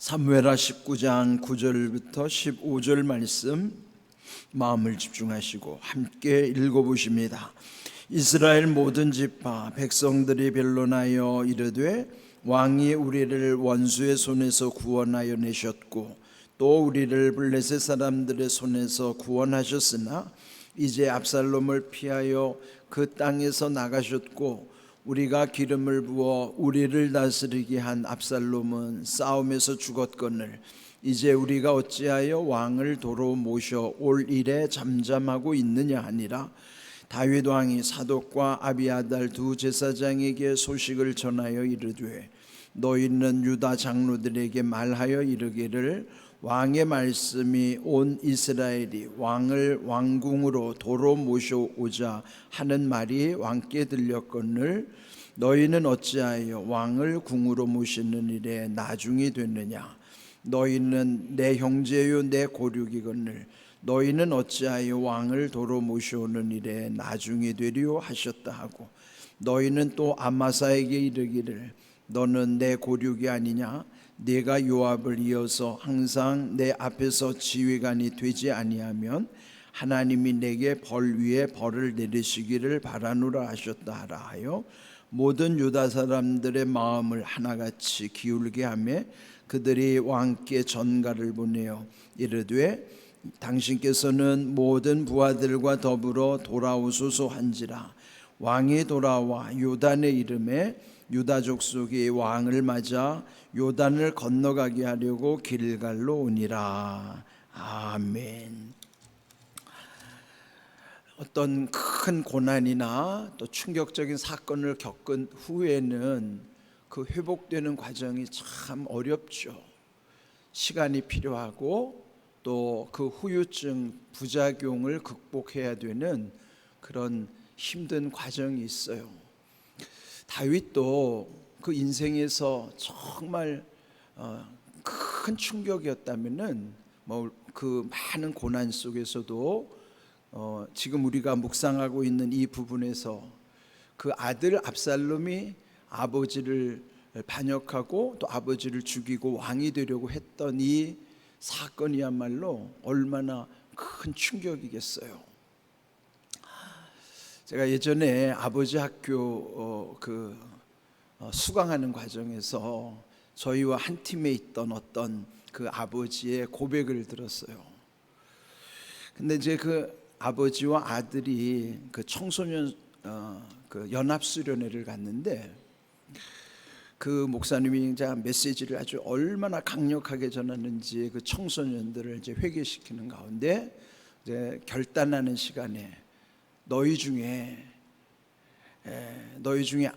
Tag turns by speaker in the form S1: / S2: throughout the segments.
S1: 사무엘하 19장 9절부터 15절 말씀 마음을 집중하시고 함께 읽어보십니다. 이스라엘 모든 지파 백성들이 변론하여 이르되 왕이 우리를 원수의 손에서 구원하여 내셨고 또 우리를 블레셋 사람들의 손에서 구원하셨으나 이제 압살롬을 피하여 그 땅에서 나가셨고 우리가 기름을 부어 우리를 다스리게 한 압살롬은 싸움에서 죽었거늘 이제 우리가 어찌하여 왕을 도로 모셔 올 일에 잠잠하고 있느냐 하니라. 다윗 왕이 사독과 아비아달 두 제사장에게 소식을 전하여 이르되 너희는 유다 장로들에게 말하여 이르기를 왕의 말씀이 온 이스라엘이 왕을 왕궁으로 도로 모셔오자 하는 말이 왕께 들렸거늘 너희는 어찌하여 왕을 궁으로 모시는 일에 나중이 됐느냐. 너희는 내 형제요 내 고륙이거늘 너희는 어찌하여 왕을 도로 모셔오는 일에 나중이 되리요 하셨다 하고 너희는 또 아마사에게 이르기를 너는 내 고륙이 아니냐. 내가 요압을 이어서 항상 내 앞에서 지휘관이 되지 아니하면 하나님이 내게 벌 위에 벌을 내리시기를 바라노라 하셨다 하라 하여 모든 유다 사람들의 마음을 하나같이 기울게 하며 그들이 왕께 전가를 보내어 이르되 당신께서는 모든 부하들과 더불어 돌아오소서 한지라. 왕이 돌아와 요단의 이름에 유다 족속이 왕을 맞아 요단을 건너가게 하려고 길갈로 오니라. 아멘. 어떤 큰 고난이나 또 충격적인 사건을 겪은 후에는 그 회복되는 과정이 참 어렵죠. 시간이 필요하고 또 그 후유증 부작용을 극복해야 되는 그런 힘든 과정이 있어요. 다윗도 그 인생에서 정말 큰 충격이었다면은 그 많은 고난 속에서도 지금 우리가 묵상하고 있는 이 부분에서 그 아들 압살롬이 아버지를 반역하고 또 아버지를 죽이고 왕이 되려고 했던 이 사건이야말로 얼마나 큰 충격이겠어요. 제가 예전에 아버지 학교 수강하는 과정에서 저희와 한 팀에 있던 어떤 그 아버지의 고백을 들었어요. 근데 이제 그 아버지와 아들이 그 청소년 그 연합수련회를 갔는데 그 목사님이 이제 메시지를 아주 얼마나 강력하게 전하는지 그 청소년들을 이제 회개시키는 가운데 이제 결단하는 시간에 너희 중에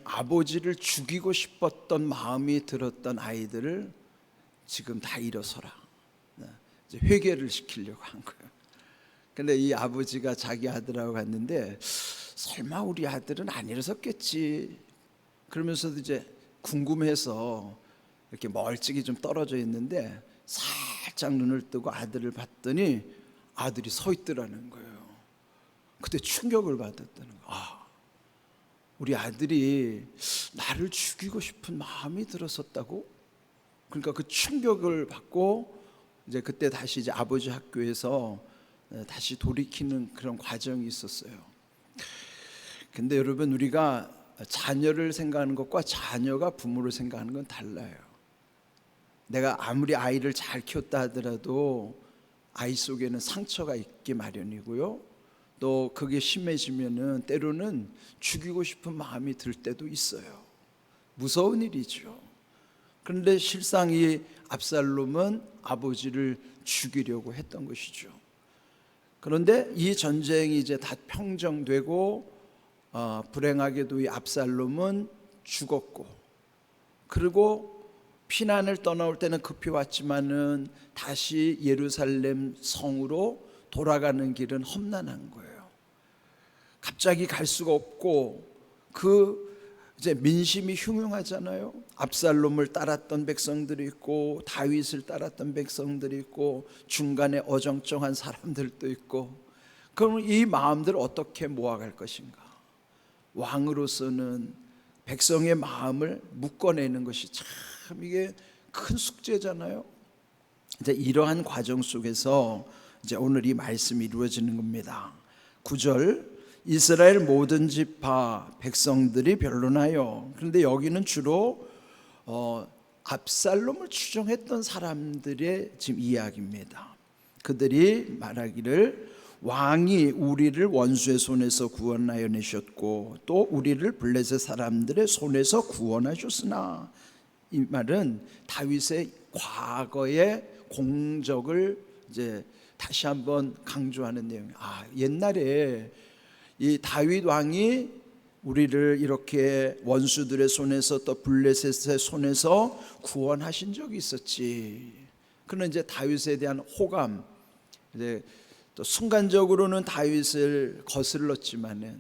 S1: 아버지를 죽이고 싶었던 마음이 들었던 아이들을 지금 다 일어서라. 이제 회개를 시키려고 한 거예요. 근데 이 아버지가 자기 아들하고 갔는데 설마 우리 아들은 안 일어섰겠지. 그러면서도 이제 궁금해서 이렇게 멀찍이 좀 떨어져 있는데 살짝 눈을 뜨고 아들을 봤더니 아들이 서 있더라는 거예요. 그때 충격을 받았다는 거예요. 우리 아들이 나를 죽이고 싶은 마음이 들었었다고? 그러니까 그 충격을 받고 이제 그때 다시 이제 아버지 학교에서 다시 돌이키는 그런 과정이 있었어요. 근데 여러분, 우리가 자녀를 생각하는 것과 자녀가 부모를 생각하는 건 달라요. 내가 아무리 아이를 잘 키웠다 하더라도 아이 속에는 상처가 있기 마련이고요. 또 그게 심해지면은 때로는 죽이고 싶은 마음이 들 때도 있어요. 무서운 일이죠. 그런데 실상 이 압살롬은 아버지를 죽이려고 했던 것이죠. 그런데 이 전쟁이 이제 다 평정되고 불행하게도 이 압살롬은 죽었고, 그리고 피난을 떠나올 때는 급히 왔지만은 다시 예루살렘 성으로 돌아가는 길은 험난한 거예요. 갑자기 갈 수가 없고 이제 민심이 흉흉하잖아요. 압살롬을 따랐던 백성들이 있고 다윗을 따랐던 백성들이 있고 중간에 어정쩡한 사람들도 있고. 그럼 이 마음들을 어떻게 모아갈 것인가? 왕으로서는 백성의 마음을 묶어내는 것이 참 이게 큰 숙제잖아요. 이제 이러한 과정 속에서 이제 오늘 이 말씀이 이루어지는 겁니다. 9절, 이스라엘 모든 지파 백성들이 변론하여. 그런데 여기는 주로 압살롬을 추종했던 사람들의 지금 이야기입니다. 그들이 말하기를 왕이 우리를 원수의 손에서 구원하여 내셨고 또 우리를 블레셋 사람들의 손에서 구원하셨으나, 이 말은 다윗의 과거의 공적을 이제 다시 한번 강조하는 내용이에요. 옛날에 이 다윗 왕이 우리를 이렇게 원수들의 손에서 또 블레셋의 손에서 구원하신 적이 있었지. 그는 이제 다윗에 대한 호감, 이제 또 순간적으로는 다윗을 거슬렀지만은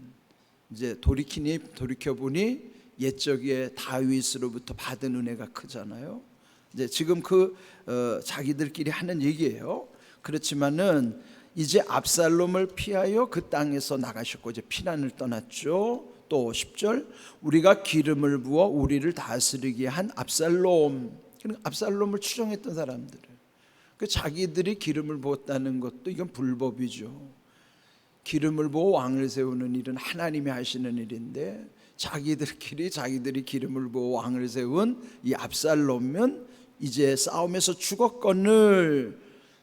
S1: 이제 돌이켜보니 옛적에 다윗으로부터 받은 은혜가 크잖아요. 이제 지금 자기들끼리 하는 얘기예요. 그렇지만은 이제 압살롬을 피하여 그 땅에서 나가셨고 이제 피난을 떠났죠. 또 10절, 우리가 기름을 부어 우리를 다스리게 한 압살롬, 압살롬을 추종했던 사람들, 자기들이 기름을 부었다는 것도 이건 불법이죠. 기름을 부어 왕을 세우는 일은 하나님이 하시는 일인데 자기들이 기름을 부어 왕을 세운 이 압살롬은 이제 싸움에서 죽었거늘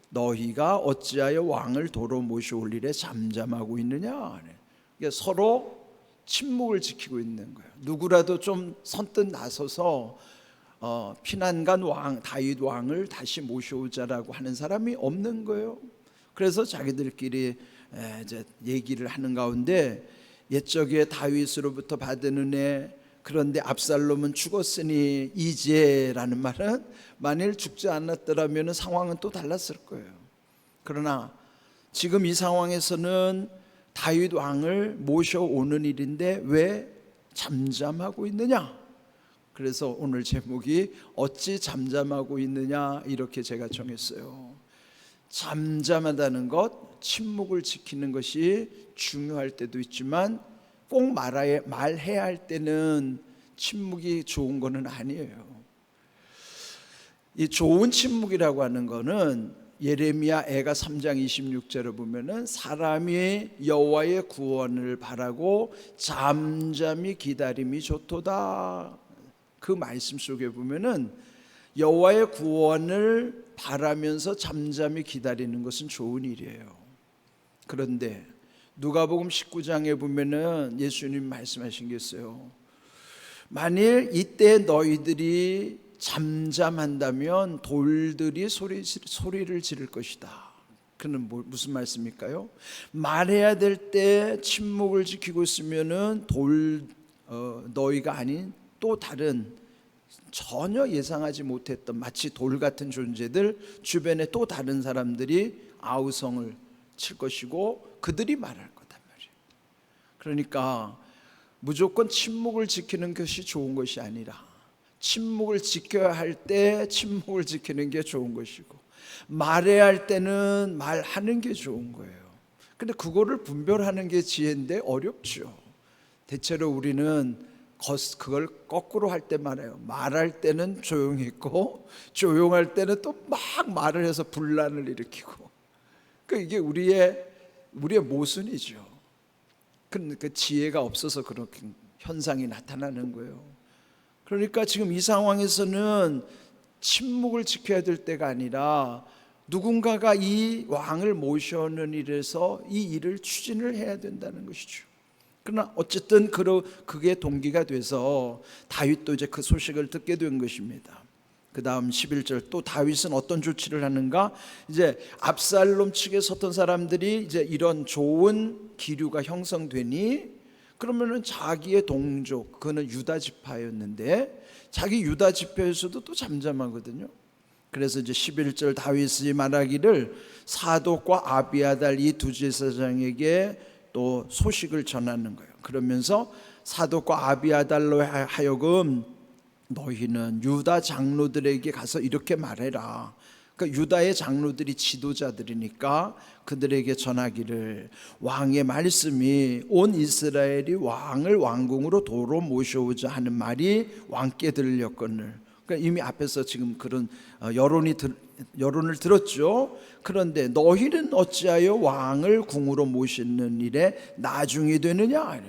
S1: 너희가 어찌하여 왕을 도로 모셔올 일에 잠잠하고 있느냐. 서로 침묵을 지키고 있는 거예요. 누구라도 좀 선뜻 나서서 피난간 왕 다윗 왕을 다시 모셔오자라고 하는 사람이 없는 거예요. 그래서 자기들끼리 이제 얘기를 하는 가운데 옛적에 다윗으로부터 받은 은혜, 그런데 압살롬은 죽었으니 이제라는 말은 만일 죽지 않았더라면 상황은 또 달랐을 거예요. 그러나 지금 이 상황에서는 다윗 왕을 모셔오는 일인데 왜 잠잠하고 있느냐? 그래서 오늘 제목이 어찌 잠잠하고 있느냐 이렇게 제가 정했어요. 잠잠하다는 것, 침묵을 지키는 것이 중요할 때도 있지만 꼭 말해야 할 때는 침묵이 좋은 거는 아니에요. 이 좋은 침묵이라고 하는 거는 예레미야 애가 3장 26절을 보면은 사람이 여호와의 구원을 바라고 잠잠히 기다림이 좋도다. 그 말씀 속에 보면은 여호와의 구원을 바라면서 잠잠히 기다리는 것은 좋은 일이에요. 그런데 누가복음 19장에 보면은 예수님 말씀하신 게 있어요. 만일 이때 너희들이 잠잠한다면 돌들이 소리를 지를 것이다. 그는 무슨 말씀일까요? 말해야 될 때 침묵을 지키고 있으면은 너희가 아닌 또 다른 전혀 예상하지 못했던 마치 돌 같은 존재들 주변에 또 다른 사람들이 아우성을 칠 것이고 그들이 말할 거단 말이에요. 그러니까 무조건 침묵을 지키는 것이 좋은 것이 아니라 침묵을 지켜야 할 때 침묵을 지키는 게 좋은 것이고 말해야 할 때는 말하는 게 좋은 거예요. 근데 그거를 분별하는 게 지혜인데 어렵죠. 대체로 우리는 그걸 거꾸로 할 때 말해요. 말할 때는 조용히 있고 조용할 때는 또 막 말을 해서 분란을 일으키고, 그러니까 이게 우리의 모순이죠. 그 지혜가 없어서 그렇게 현상이 나타나는 거예요. 그러니까 지금 이 상황에서는 침묵을 지켜야 될 때가 아니라 누군가가 이 왕을 모셔오는 일에서 이 일을 추진을 해야 된다는 것이죠. 그러나 어쨌든 그게 동기가 돼서 다윗도 이제 그 소식을 듣게 된 것입니다. 그 다음 11절, 또 다윗은 어떤 조치를 하는가? 이제 압살롬 측에 섰던 사람들이 이제 이런 좋은 기류가 형성되니 그러면은 자기의 동족, 그는 유다 지파였는데 자기 유다 지파에서도 또 잠잠하거든요. 그래서 이제 11절 다윗이 말하기를 사독과 아비아달 이 두 제사장에게 또 소식을 전하는 거예요. 그러면서 사독과 아비아달로 하여금 너희는 유다 장로들에게 가서 이렇게 말해라. 그러니까 유다의 장로들이 지도자들이니까 그들에게 전하기를 왕의 말씀이 온 이스라엘이 왕을 왕궁으로 도로 모셔오자 하는 말이 왕께 들렸거늘 그러니까 이미 앞에서 지금 그런 여론을 들었죠. 그런데 너희는 어찌하여 왕을 궁으로 모시는 일에 나중이 되느냐?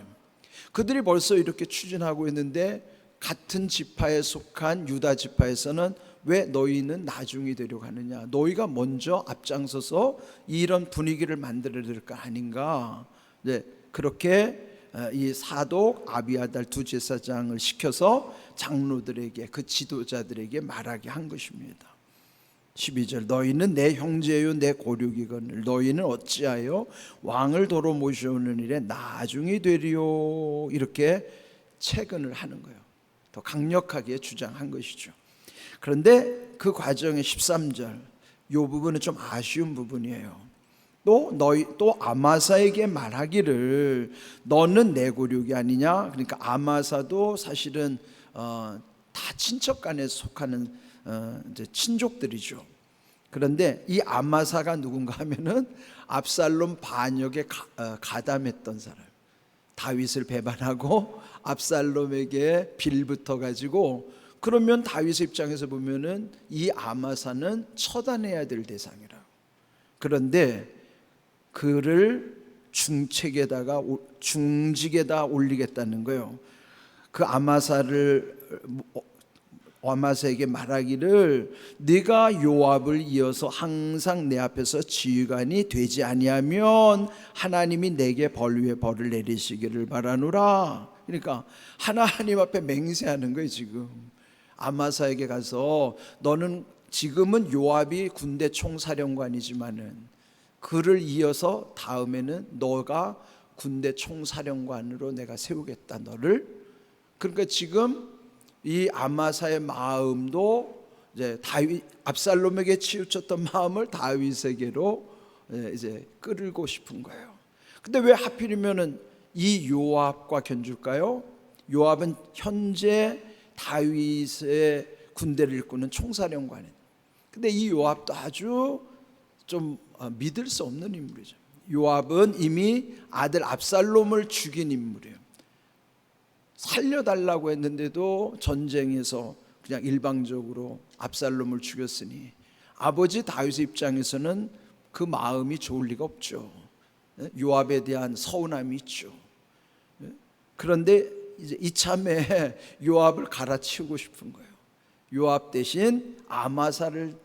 S1: 그들이 벌써 이렇게 추진하고 있는데 같은 지파에 속한 유다 지파에서는 왜 너희는 나중이 되려고 하느냐? 너희가 먼저 앞장서서 이런 분위기를 만들어야 될 거 아닌가? 네, 그렇게 이 사독 아비아달 두 제사장을 시켜서 장로들에게, 그 지도자들에게 말하게 한 것입니다. 12절, 너희는 내 형제요 내 고륙이거늘 너희는 어찌하여 왕을 도로 모셔오는 일에 나중이 되리요. 이렇게 채근을 하는 거예요. 더 강력하게 주장한 것이죠. 그런데 그 과정의 13절, 이 부분은 좀 아쉬운 부분이에요. 또 아마사에게 말하기를 너는 내 고륙이 아니냐. 그러니까 아마사도 사실은 다 친척간에 속하는 이제 친족들이죠. 그런데 이 아마사가 누군가 하면은 압살롬 반역에 가담했던 사람, 다윗을 배반하고 압살롬에게 빌붙어 가지고, 그러면 다윗의 입장에서 보면은 이 아마사는 처단해야 될 대상이라. 그런데 그를 중직에다 올리겠다는 거예요. 그 아마사에게 말하기를 네가 요압을 이어서 항상 내 앞에서 지휘관이 되지 아니하면 하나님이 내게 벌 위에 벌을 내리시기를 바라노라. 그러니까 하나님 앞에 맹세하는 거예요. 지금 아마사에게 가서 너는 지금은 요압이 군대 총사령관이지만은 그를 이어서 다음에는 너가 군대 총사령관으로 내가 세우겠다 너를. 그러니까 지금 이 아마사의 마음도 이제 압살롬에게 치우쳤던 마음을 다윗에게로 이제 끌고 싶은 거예요. 근데 왜 하필이면은 이 요압과 견줄까요? 요압은 현재 다윗의 군대를 이끄는 총사령관이에요. 근데 이 요압도 아주 좀 믿을 수 없는 인물이죠. 요압은 이미 아들 압살롬을 죽인 인물이에요. 살려달라고 했는데도 전쟁에서 그냥 일방적으로 압살롬을 죽였으니 아버지 다윗의 입장에서는 그 마음이 좋을 리가 없죠. 요압에 대한 서운함이 있죠. 그런데 이제 이참에 요압을 갈아치우고 싶은 거예요. 요압 대신 아마사를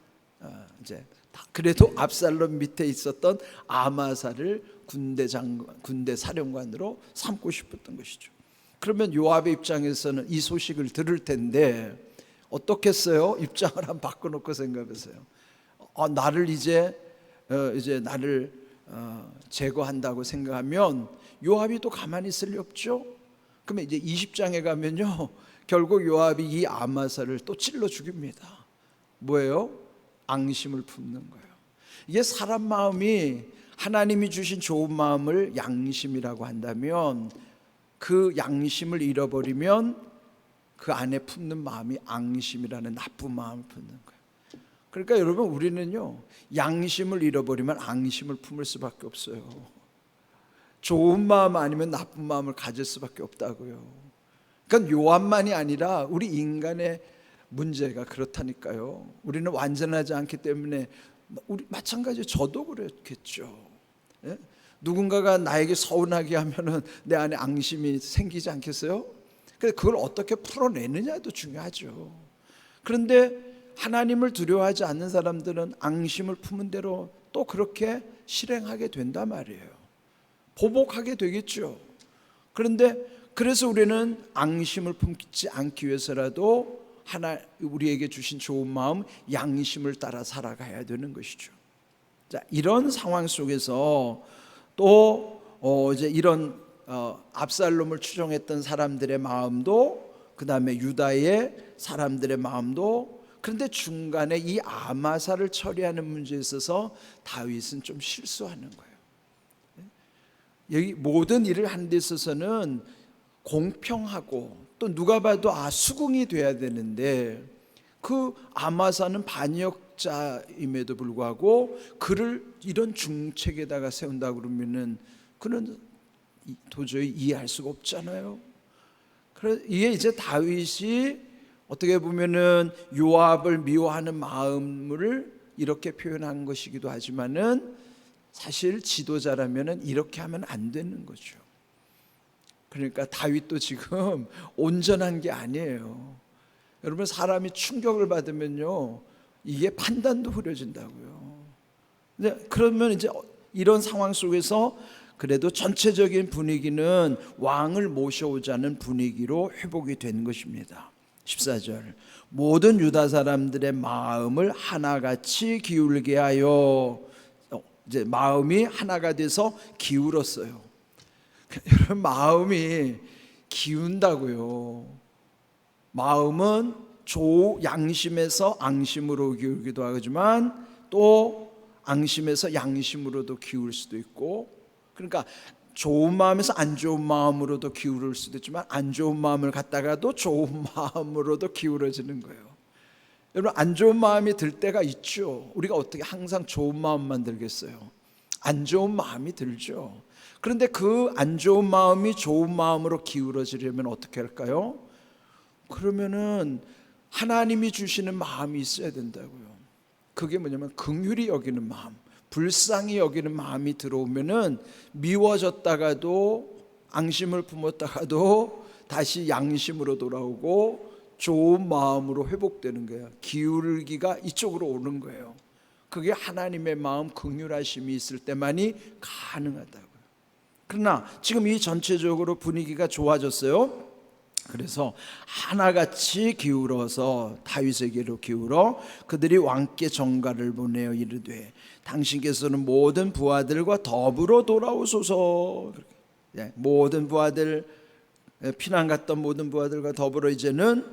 S1: 이제 그래도 압살롬 밑에 있었던 아마사를 군대 사령관으로 삼고 싶었던 것이죠. 그러면 요압의 입장에서는 이 소식을 들을 텐데 어떻겠어요? 입장을 한번 바꿔놓고 생각하세요. 나를 이제 나를 제거한다고 생각하면 요압이 또 가만히 있을 리 없죠. 그러면 이제 20장에 가면요, 결국 요압이 이 아마사를 또 찔러 죽입니다. 뭐예요? 앙심을 품는 거예요. 이게 사람 마음이 하나님이 주신 좋은 마음을 양심이라고 한다면 그 양심을 잃어버리면 그 안에 품는 마음이 앙심이라는 나쁜 마음을 품는 거예요. 그러니까 여러분, 우리는요 양심을 잃어버리면 앙심을 품을 수밖에 없어요. 좋은 마음 아니면 나쁜 마음을 가질 수밖에 없다고요. 그러니까 요압만이 아니라 우리 인간의 문제가 그렇다니까요. 우리는 완전하지 않기 때문에 우리 마찬가지로 저도 그렇겠죠. 예? 누군가가 나에게 서운하게 하면은 내 안에 앙심이 생기지 않겠어요? 그래서 그걸 어떻게 풀어내느냐도 중요하죠. 그런데 하나님을 두려워하지 않는 사람들은 앙심을 품은 대로 또 그렇게 실행하게 된단 말이에요. 보복하게 되겠죠. 그런데 그래서 우리는 앙심을 품지 않기 위해서라도 우리에게 주신 좋은 마음, 양심을 따라 살아가야 되는 것이죠. 자, 이런 상황 속에서 또 이제 이런 압살롬을 추종했던 사람들의 마음도, 그 다음에 유다의 사람들의 마음도, 그런데 중간에 이 아마사를 처리하는 문제에 있어서 다윗은 좀 실수하는 거예요. 여기 모든 일을 하는 데 있어서는 공평하고 또 누가 봐도 수긍이 돼야 되는데, 그 아마사는 반역자임에도 불구하고 그를 이런 중책에다가 세운다 그러면은 그는 도저히 이해할 수가 없잖아요. 그래서 이게 이제 다윗이 어떻게 보면은 요압을 미워하는 마음을 이렇게 표현한 것이기도 하지만은 사실 지도자라면은 이렇게 하면 안 되는 거죠. 그러니까 다윗도 지금 온전한 게 아니에요. 여러분, 사람이 충격을 받으면요, 이게 판단도 흐려진다고요. 그러면 이제 이런 상황 속에서 그래도 전체적인 분위기는 왕을 모셔오자는 분위기로 회복이 된 것입니다. 14절, 모든 유다 사람들의 마음을 하나같이 기울게 하여, 이제 마음이 하나가 돼서 기울었어요. 여러분, 마음이 기운다고요. 마음은 양심에서 앙심으로 기울기도 하지만 또 앙심에서 양심으로도 기울 수도 있고, 그러니까 좋은 마음에서 안 좋은 마음으로도 기울을 수도 있지만 안 좋은 마음을 갖다가도 좋은 마음으로도 기울어지는 거예요. 여러분, 안 좋은 마음이 들 때가 있죠. 우리가 어떻게 항상 좋은 마음만 들겠어요? 안 좋은 마음이 들죠. 그런데 그 안 좋은 마음이 좋은 마음으로 기울어지려면 어떻게 할까요? 그러면은 하나님이 주시는 마음이 있어야 된다고요. 그게 뭐냐면 긍휼히 여기는 마음, 불쌍히 여기는 마음이 들어오면은 미워졌다가도 앙심을 품었다가도 다시 양심으로 돌아오고 좋은 마음으로 회복되는 거예요. 기울기가 이쪽으로 오는 거예요. 그게 하나님의 마음, 긍휼하심이 있을 때만이 가능하다고요. 그러나 지금 이 전체적으로 분위기가 좋아졌어요. 그래서 하나같이 기울어서 다윗에게로 기울어 그들이 왕께 전가를 보내어 이르되 당신께서는 모든 부하들과 더불어 돌아오소서. 모든 부하들, 피난 갔던 모든 부하들과 더불어 이제는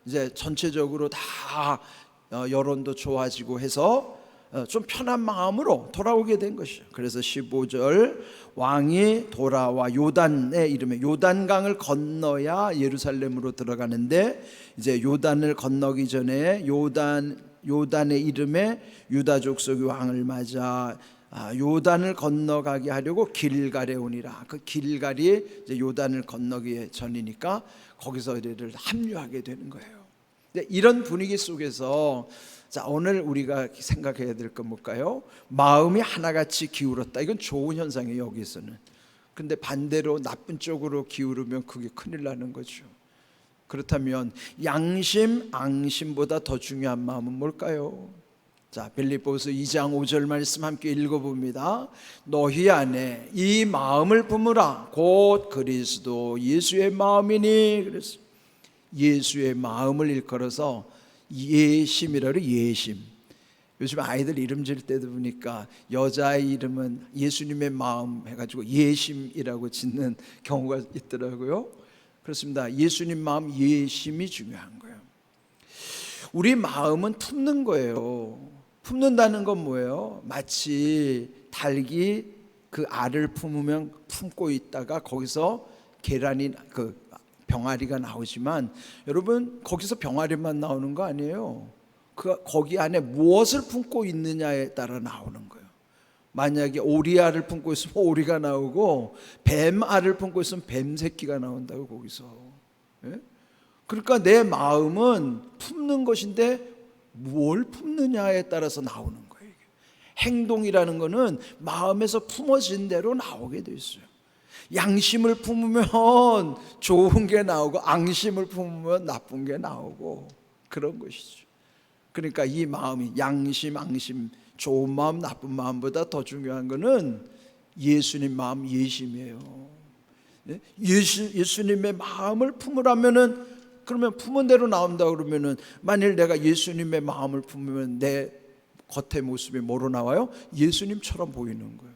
S1: 이제 전체적으로 다 여론도 좋아지고 해서 좀 편한 마음으로 돌아오게 된 것이죠. 그래서 15절, 왕이 돌아와 요단의 이름에, 요단강을 건너야 예루살렘으로 들어가는데 이제 요단을 건너기 전에 요단의 이름에 유다 족속의 왕을 맞아 요단을 건너가게 하려고 길갈에 오니라. 그 길갈이 이제 요단을 건너기 전이니까 거기서 이를 합류하게 되는 거예요. 이런 분위기 속에서 자, 오늘 우리가 생각해야 될 건 뭘까요? 마음이 하나같이 기울었다. 이건 좋은 현상이에요, 여기서는. 근데 반대로 나쁜 쪽으로 기울으면 그게 큰일 나는 거죠. 그렇다면 양심, 앙심보다 더 중요한 마음은 뭘까요? 자, 빌립보서 2장 5절 말씀 함께 읽어봅니다. 너희 안에 이 마음을 품으라. 곧 그리스도 예수의 마음이니. 그래서 예수의 마음을 일컬어서 예심이라고, 예심. 요즘 아이들 이름 지을 때도 보니까 여자의 이름은 예수님의 마음 해가지고 예심이라고 짓는 경우가 있더라고요. 그렇습니다. 예수님 마음, 예심이 중요한 거예요. 우리 마음은 품는 거예요. 품는다는 건 뭐예요? 마치 닭이 그 알을 품으면 품고 있다가 거기서 계란이, 병아리가 나오지만 여러분, 거기서 병아리만 나오는 거 아니에요. 거기 안에 무엇을 품고 있느냐에 따라 나오는 거예요. 만약에 오리알을 품고 있으면 오리가 나오고 뱀알을 품고 있으면 뱀 새끼가 나온다고 거기서. 예? 그러니까 내 마음은 품는 것인데 뭘 품느냐에 따라서 나오는 거예요. 행동이라는 거는 마음에서 품어진 대로 나오게 돼 있어요. 양심을 품으면 좋은 게 나오고 앙심을 품으면 나쁜 게 나오고 그런 것이죠. 그러니까 이 마음이 양심, 앙심, 좋은 마음, 나쁜 마음보다 더 중요한 거는 예수님 마음, 예심이에요. 예수님의 마음을 품으라면은, 그러면 품은 대로 나온다 그러면은, 만일 내가 예수님의 마음을 품으면 내 겉의 모습이 뭐로 나와요? 예수님처럼 보이는 거예요.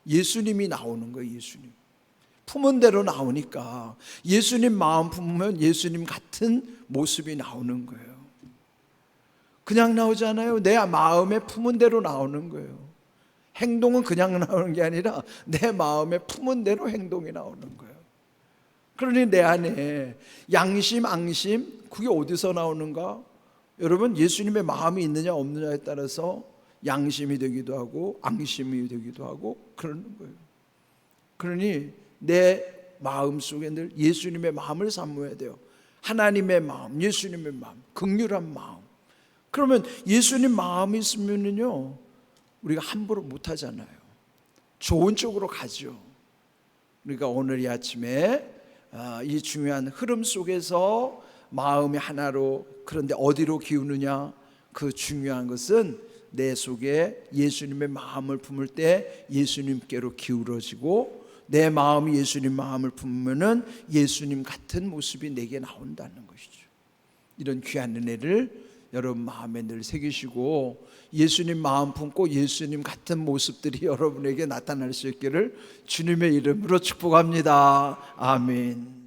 S1: 예수님이 나오는 거예요. 예수님 품은 대로 나오니까 예수님 마음 품으면 예수님 같은 모습이 나오는 거예요. 그냥 나오지 않아요. 내 마음에 품은 대로 나오는 거예요. 행동은 그냥 나오는 게 아니라 내 마음에 품은 대로 행동이 나오는 거예요. 그러니 내 안에 양심, 앙심, 그게 어디서 나오는가? 여러분, 예수님의 마음이 있느냐 없느냐에 따라서 양심이 되기도 하고 앙심이 되기도 하고 그러는 거예요. 그러니 내 마음 속에 늘 예수님의 마음을 사모해야 돼요. 하나님의 마음, 예수님의 마음, 긍휼한 마음. 그러면 예수님 마음이 있으면은요, 우리가 함부로 못하잖아요. 좋은 쪽으로 가죠. 그러니까 오늘 이 아침에 이 중요한 흐름 속에서 마음이 하나로, 그런데 어디로 기우느냐? 그 중요한 것은 내 속에 예수님의 마음을 품을 때 예수님께로 기울어지고, 내 마음이 예수님 마음을 품으면은 예수님 같은 모습이 내게 나온다는 것이죠. 이런 귀한 은혜를 여러분 마음에 늘 새기시고, 예수님 마음 품고 예수님 같은 모습들이 여러분에게 나타날 수 있기를 주님의 이름으로 축복합니다. 아멘.